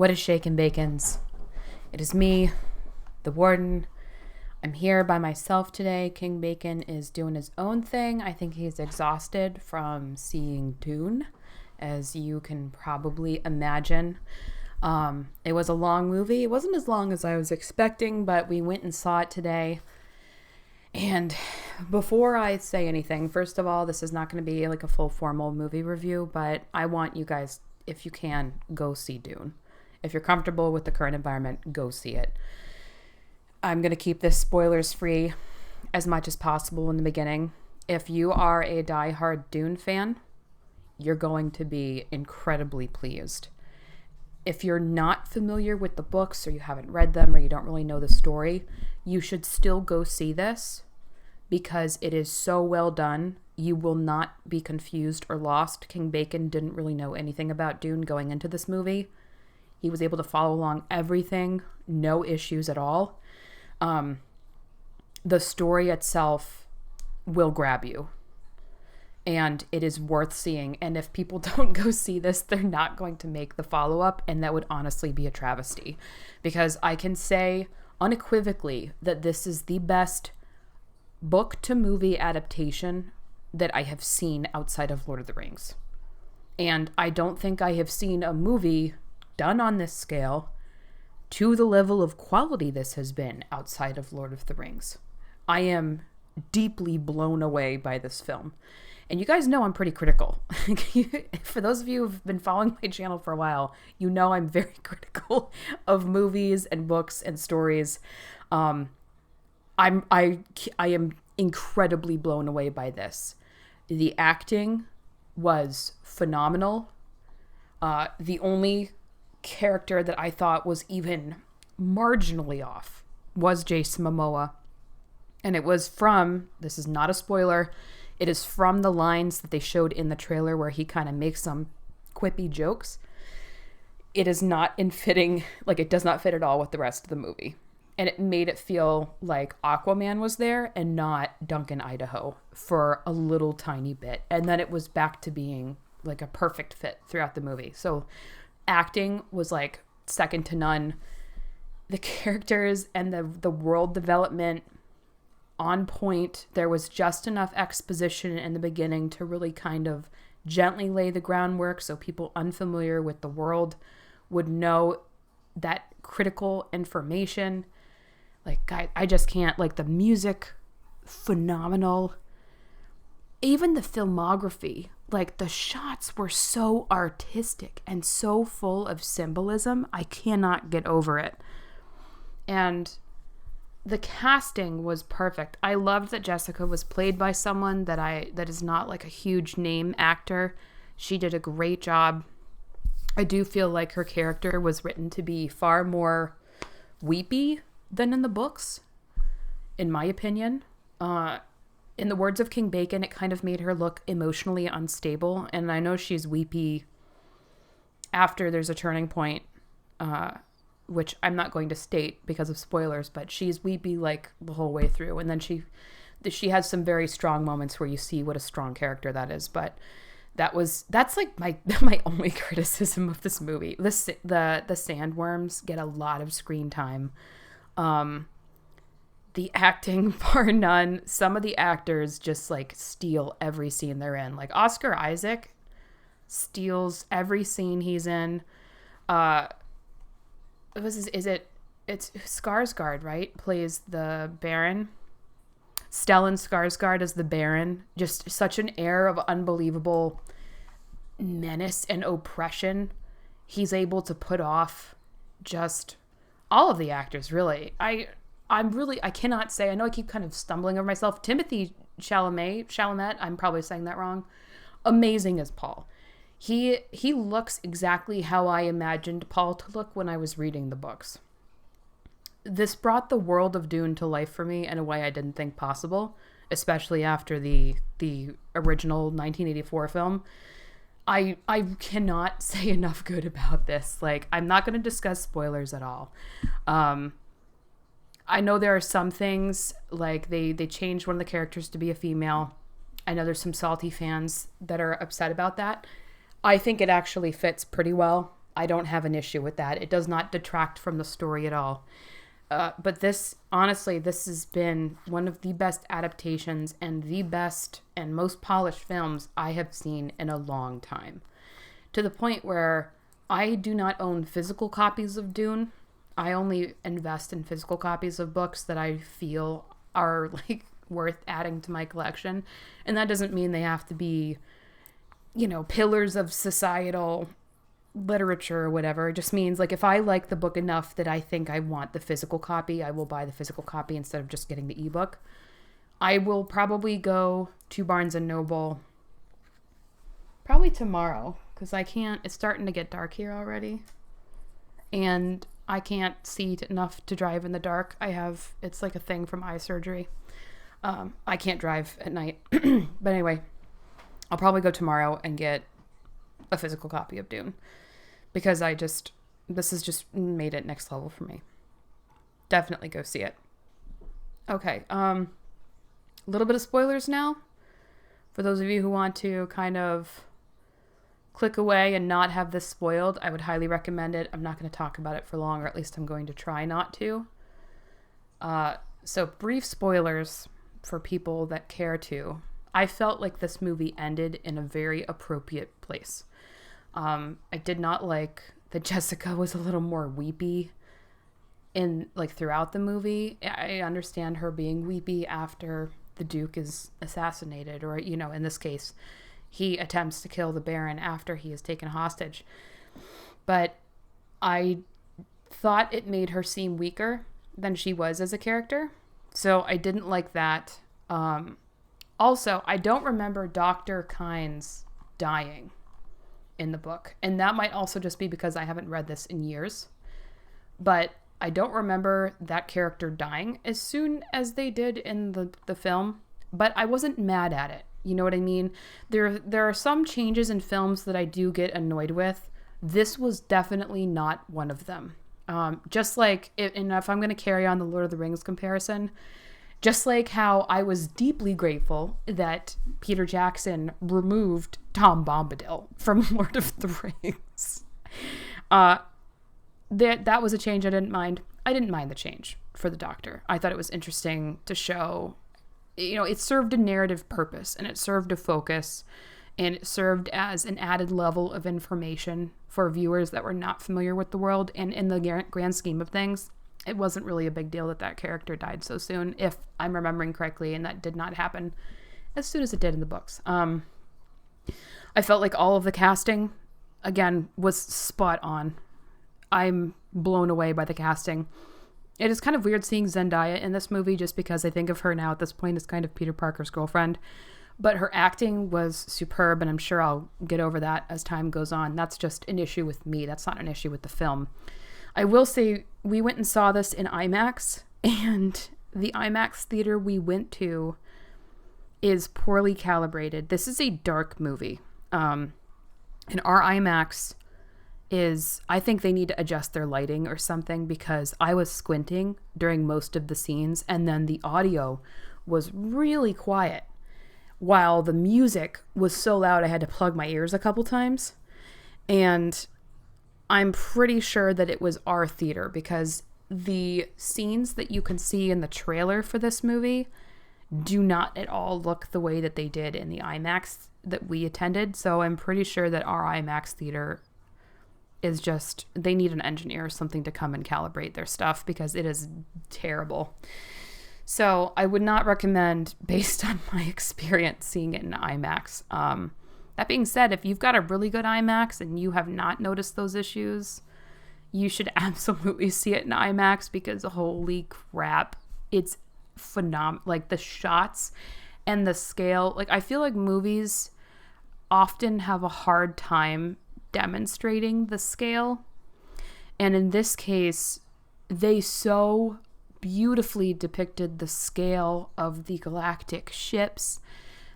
What is shaken bacons? It is me, the Warden. I'm here by myself today. King Bacon is doing his own thing. I think he's exhausted from seeing Dune, as you can probably imagine. It was a long movie. It wasn't as long as I was expecting, but we went and saw it today. And before I say anything, first of all, this is not going to be like a full formal movie review, but I want you guys, if you can, go see Dune. If you're comfortable with the current environment, go see it. I'm going to keep this spoilers free as much as possible in the beginning. If you are a diehard Dune fan, you're going to be incredibly pleased. If you're not familiar with the books or you haven't read them or you don't really know the story, you should still go see this because it is so well done. You will not be confused or lost. King Bacon didn't really know anything about Dune going into this movie. He was able to follow along everything, no issues at all. The story itself will grab you, and it is worth seeing. And if people don't go see this, they're not going to make the follow-up, and that would honestly be a travesty, because I can say unequivocally that this is the best book-to-movie adaptation that I have seen outside of Lord of the Rings. And I don't think I have seen a movie done on this scale to the level of quality this has been outside of Lord of the Rings. I am deeply blown away by this film. And you guys know I'm pretty critical. For those of you who've been following my channel for a while, you know I'm very critical of movies and books and stories. I am incredibly blown away by this. The acting was phenomenal. The only character that I thought was even marginally off was Jason Momoa. And it was from, this is not a spoiler, it is from the lines that they showed in the trailer where he kind of makes some quippy jokes. It is not it does not fit at all with the rest of the movie. And it made it feel like Aquaman was there and not Duncan, Idaho for a little tiny bit. And then it was back to being like a perfect fit throughout the movie. So acting was like second to none. The characters and the world development on point. There was just enough exposition in the beginning to really kind of gently lay the groundwork so people unfamiliar with the world would know that critical information. Like, guys, I just can't. Like, the music, phenomenal. Even the filmography, like, the shots were so artistic and so full of symbolism. I cannot get over it. And the casting was perfect. I loved that Jessica was played by someone that is not like a huge name actor. She did a great job. I do feel like her character was written to be far more weepy than in the books, in my opinion. In the words of King Bacon, it kind of made her look emotionally unstable. And I know she's weepy after there's a turning point, which I'm not going to state because of spoilers, but she's weepy like the whole way through. And then she has some very strong moments where you see what a strong character that is. But that's like my only criticism of this movie. The sandworms get a lot of screen time. The acting, bar none. Some of the actors just like steal every scene they're in. Like Oscar Isaac steals every scene he's in. It's Skarsgård, right? Plays the Baron. Stellan Skarsgård as the Baron. Just such an air of unbelievable menace and oppression he's able to put off just all of the actors, really. I cannot say, I know I keep kind of stumbling over myself. Timothy Chalamet, I'm probably saying that wrong. Amazing as Paul. He looks exactly how I imagined Paul to look when I was reading the books. This brought the world of Dune to life for me in a way I didn't think possible, especially after the original 1984 film. I cannot say enough good about this. Like, I'm not going to discuss spoilers at all. I know there are some things, like they changed one of the characters to be a female. I know there's some salty fans that are upset about that. I think it actually fits pretty well. I don't have an issue with that. It does not detract from the story at all. But this, honestly, this has been one of the best adaptations and the best and most polished films I have seen in a long time. To the point where I do not own physical copies of Dune. I only invest in physical copies of books that I feel are like worth adding to my collection. And that doesn't mean they have to be, pillars of societal literature or whatever. It just means like if I like the book enough that I think I want the physical copy, I will buy the physical copy instead of just getting the ebook. I will probably go to Barnes and Noble probably tomorrow because it's starting to get dark here already and I can't see enough to drive in the dark. It's like a thing from eye surgery. I can't drive at night. But anyway, I'll probably go tomorrow and get a physical copy of Dune because this has just made it next level for me. Definitely go see it. Okay. A little bit of spoilers now for those of you who want to kind of click away and not have this spoiled. I would highly recommend it. I'm not going to talk about it for long, or at least I'm going to try not to. So brief spoilers for people that care to. I felt like this movie ended in a very appropriate place. I did not like that Jessica was a little more weepy throughout the movie. I understand her being weepy after the Duke is assassinated, or, in this case, he attempts to kill the Baron after he is taken hostage. But I thought it made her seem weaker than she was as a character. So I didn't like that. Also, I don't remember Dr. Kynes dying in the book. And that might also just be because I haven't read this in years. But I don't remember that character dying as soon as they did in the film. But I wasn't mad at it. You know what I mean? There are some changes in films that I do get annoyed with. This was definitely not one of them. Just like, if I'm going to carry on the Lord of the Rings comparison, just like how I was deeply grateful that Peter Jackson removed Tom Bombadil from Lord of the Rings. That was a change I didn't mind. I didn't mind the change for the Doctor. I thought it was interesting to show, it served a narrative purpose and it served a focus and it served as an added level of information for viewers that were not familiar with the world. And in the grand scheme of things, it wasn't really a big deal that character died so soon, if I'm remembering correctly, and that did not happen as soon as it did in the books. I felt like all of the casting, again, was spot on. I'm blown away by the casting. It is kind of weird seeing Zendaya in this movie just because I think of her now at this point as kind of Peter Parker's girlfriend. But her acting was superb, and I'm sure I'll get over that as time goes on. That's just an issue with me. That's not an issue with the film. I will say we went and saw this in IMAX, and the IMAX theater we went to is poorly calibrated. This is a dark movie. And our IMAX I think they need to adjust their lighting or something, because I was squinting during most of the scenes, and then the audio was really quiet while the music was so loud I had to plug my ears a couple times. And I'm pretty sure that it was our theater, because the scenes that you can see in the trailer for this movie do not at all look the way that they did in the IMAX that we attended. So I'm pretty sure that our IMAX theater is just, they need an engineer or something to come and calibrate their stuff, because it is terrible. So I would not recommend, based on my experience, seeing it in IMAX. That being said, if you've got a really good IMAX and you have not noticed those issues, you should absolutely see it in IMAX, because holy crap, it's phenomenal. Like the shots and the scale, like I feel like movies often have a hard time demonstrating the scale. And in this case, they so beautifully depicted the scale of the galactic ships,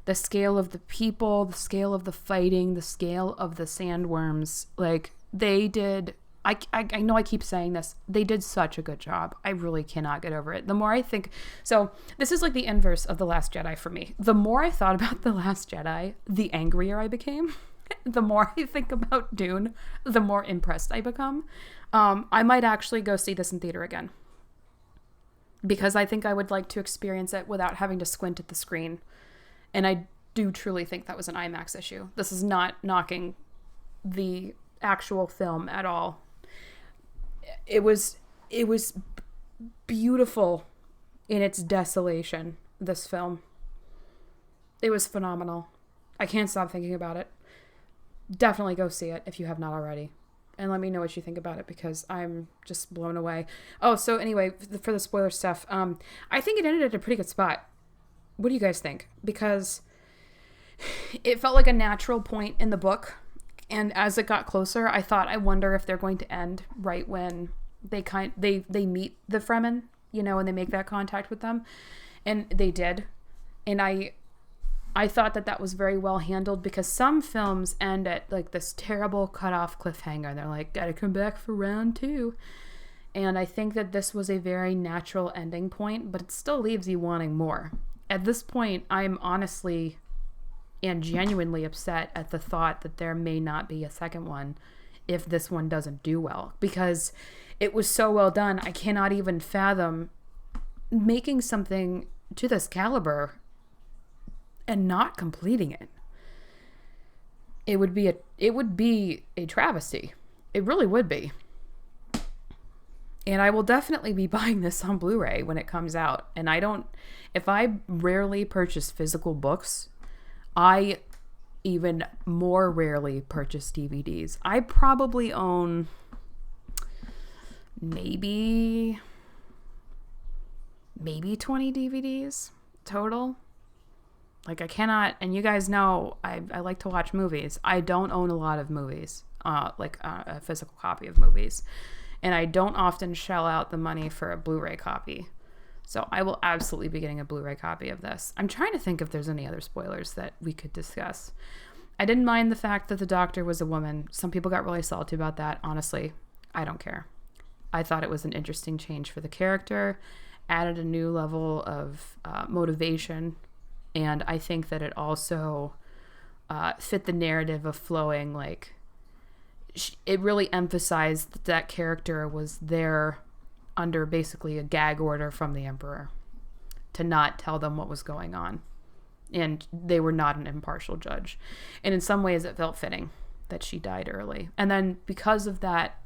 the scale of the people, the scale of the fighting, the scale of the sandworms. Like they did, I know I keep saying this, they did such a good job. I really cannot get over it. The more I think, so this is like the inverse of The Last Jedi for me. The more I thought about The Last Jedi, the angrier I became. The more I think about Dune, the more impressed I become. I might actually go see this in theater again, because I think I would like to experience it without having to squint at the screen. And I do truly think that was an IMAX issue. This is not knocking the actual film at all. It was beautiful in its desolation, this film. It was phenomenal. I can't stop thinking about it. Definitely go see it if you have not already. And let me know what you think about it, because I'm just blown away. Oh, so anyway, for the spoiler stuff, I think it ended at a pretty good spot. What do you guys think? Because it felt like a natural point in the book. And as it got closer, I thought, I wonder if they're going to end right when they meet the Fremen, and they make that contact with them. And they did. And I thought that was very well handled, because some films end at like this terrible cut-off cliffhanger. And they're like, gotta come back for round 2. And I think that this was a very natural ending point, but it still leaves you wanting more. At this point, I'm honestly and genuinely upset at the thought that there may not be a second one if this one doesn't do well, because it was so well done. I cannot even fathom making something to this caliber and not completing it. It would be a travesty. It really would be. And I will definitely be buying this on Blu-ray when it comes out. And if I rarely purchase physical books, I even more rarely purchase DVDs. I probably own maybe 20 DVDs total. Like, I cannot, and you guys know I like to watch movies. I don't own a lot of movies, like a physical copy of movies. And I don't often shell out the money for a Blu-ray copy. So I will absolutely be getting a Blu-ray copy of this. I'm trying to think if there's any other spoilers that we could discuss. I didn't mind the fact that the doctor was a woman. Some people got really salty about that. Honestly, I don't care. I thought it was an interesting change for the character, added a new level of motivation, and I think that it also fit the narrative of flowing. Like, it really emphasized that character was there under basically a gag order from the Emperor to not tell them what was going on. And they were not an impartial judge. And in some ways it felt fitting that she died early. And then because of that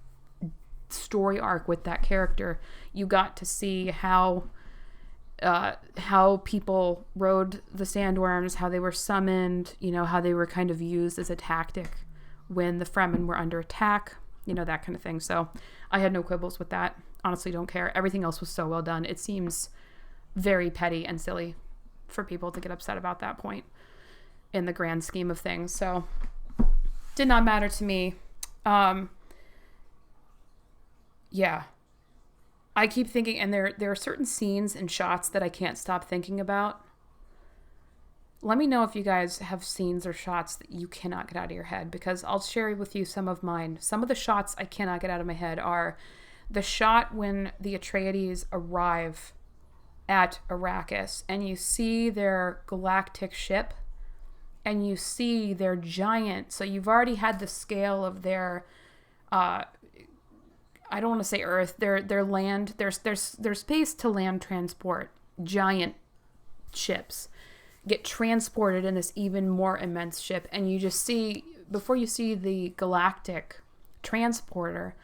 story arc with that character, you got to see how people rode the sandworms, how they were summoned, how they were kind of used as a tactic when the Fremen were under attack, that kind of thing. So I had no quibbles with that. Honestly, don't care. Everything else was so well done. It seems very petty and silly for people to get upset about that point in the grand scheme of things. So did not matter to me. Yeah. I keep thinking, and there are certain scenes and shots that I can't stop thinking about. Let me know if you guys have scenes or shots that you cannot get out of your head, because I'll share with you some of mine. Some of the shots I cannot get out of my head are the shot when the Atreides arrive at Arrakis and you see their galactic ship and you see their giant, so you've already had the scale of their I don't want to say Earth, their land, their space to land transport, giant ships get transported in this even more immense ship, and you just see, before you see the galactic transporter,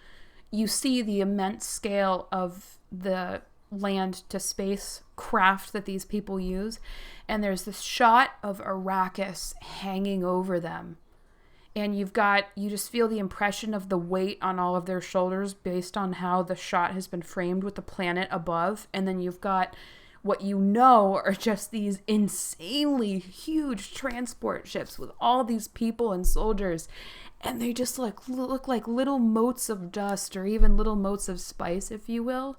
you see the immense scale of the land to space craft that these people use, and there's this shot of Arrakis hanging over them, and you just feel the impression of the weight on all of their shoulders based on how the shot has been framed with the planet above, and then you've got what are just these insanely huge transport ships with all these people and soldiers, and they just look like little motes of dust, or even little motes of spice, if you will,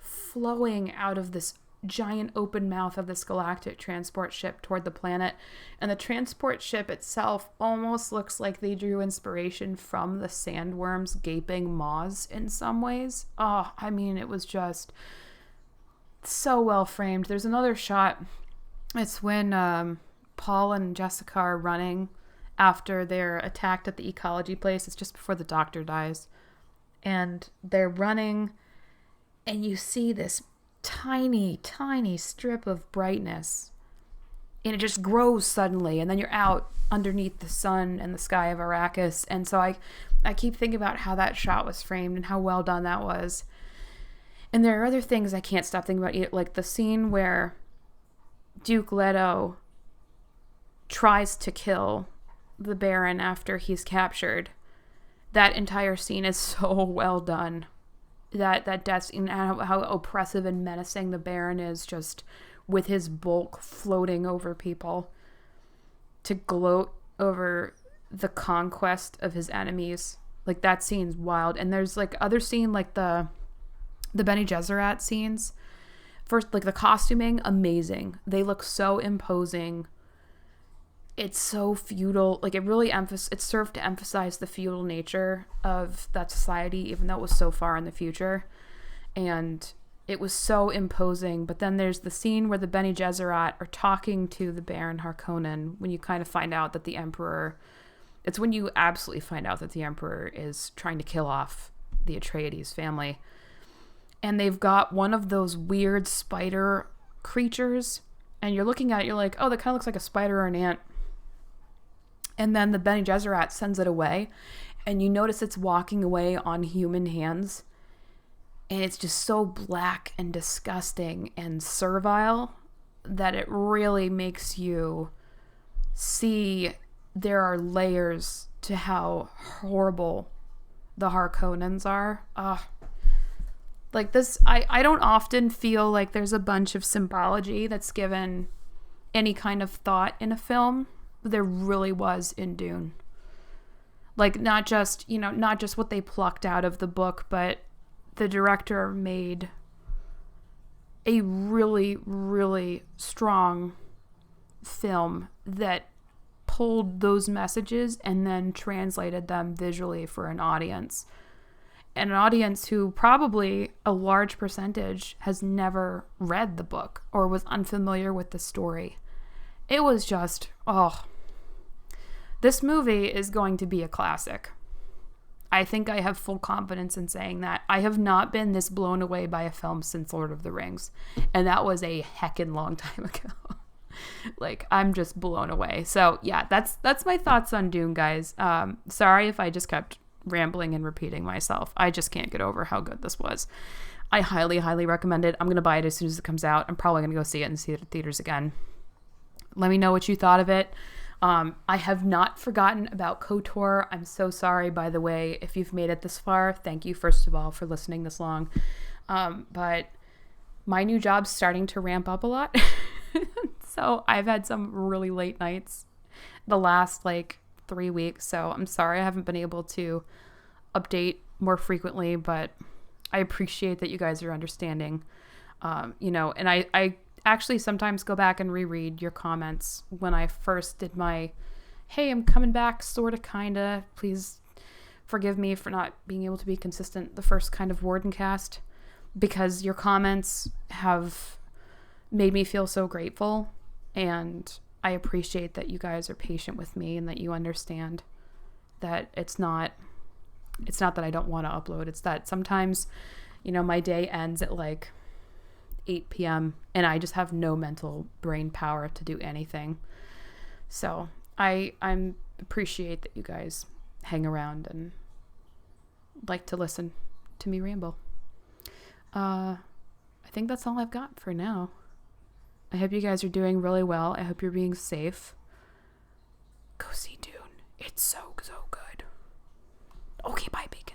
flowing out of this giant open mouth of this galactic transport ship toward the planet. And the transport ship itself almost looks like they drew inspiration from the sandworms' gaping maws in some ways. Oh, I mean, it was just so well framed. There's another shot. It's when Paul and Jessica are running after they're attacked at the ecology place. It's just before the doctor dies. And they're running, and you see this tiny, tiny strip of brightness. And it just grows suddenly, and then you're out underneath the sun and the sky of Arrakis. And so I keep thinking about how that shot was framed and how well done that was. And there are other things I can't stop thinking about, like the scene where Duke Leto tries to kill the Baron after he's captured. That entire scene is so well done. That death scene, how oppressive and menacing the Baron is, just with his bulk floating over people to gloat over the conquest of his enemies. Like, that scene's wild. And there's like other scene, like the Bene Gesserit scenes. First, like the costuming, amazing. They look so imposing. It's so feudal. Like, it really it served to emphasize the feudal nature of that society, even though it was so far in the future. And it was so imposing. But then there's the scene where the Bene Gesserit are talking to the Baron Harkonnen, when you kind of find out that the Emperor... It's when you absolutely find out that the Emperor is trying to kill off the Atreides family. And they've got one of those weird spider creatures. And you're looking at it, you're like, oh, that kind of looks like a spider or an ant. And then the Bene Gesserit sends it away. And you notice it's walking away on human hands. And it's just so black and disgusting and servile that it really makes you see there are layers to how horrible the Harkonnens are. Like this, I don't often feel like there's a bunch of symbology that's given any kind of thought in a film. There really was in Dune. Like, not just what they plucked out of the book, but the director made a really, really strong film that pulled those messages and then translated them visually for an audience. And an audience who probably a large percentage has never read the book or was unfamiliar with the story. It was just, this movie is going to be a classic. I think I have full confidence in saying that. I have not been this blown away by a film since Lord of the Rings. And that was a heckin' long time ago. Like, I'm just blown away. So yeah, that's my thoughts on Dune, guys. Sorry if I just kept rambling and repeating myself. I just can't get over how good this was. I highly, highly recommend it. I'm going to buy it as soon as it comes out. I'm probably going to go see it in theaters again. Let me know what you thought of it. I have not forgotten about KOTOR. I'm so sorry, by the way, if you've made it this far. Thank you, first of all, for listening this long. But my new job's starting to ramp up a lot. So I've had some really late nights the last 3 weeks. So I'm sorry I haven't been able to update more frequently, but I appreciate that you guys are understanding. And I actually sometimes go back and reread your comments when I first did my, hey, I'm coming back, sort of, kind of. Please forgive me for not being able to be consistent, the first kind of Warden cast, because your comments have made me feel so grateful. And I appreciate that you guys are patient with me and that you understand that it's not that I don't want to upload. It's that sometimes, my day ends at 8 p.m. and I just have no mental brain power to do anything. So I appreciate that you guys hang around and like to listen to me ramble. I think that's all I've got for now. I hope you guys are doing really well. I hope you're being safe. Go see Dune. It's so, so good. Okay, bye, big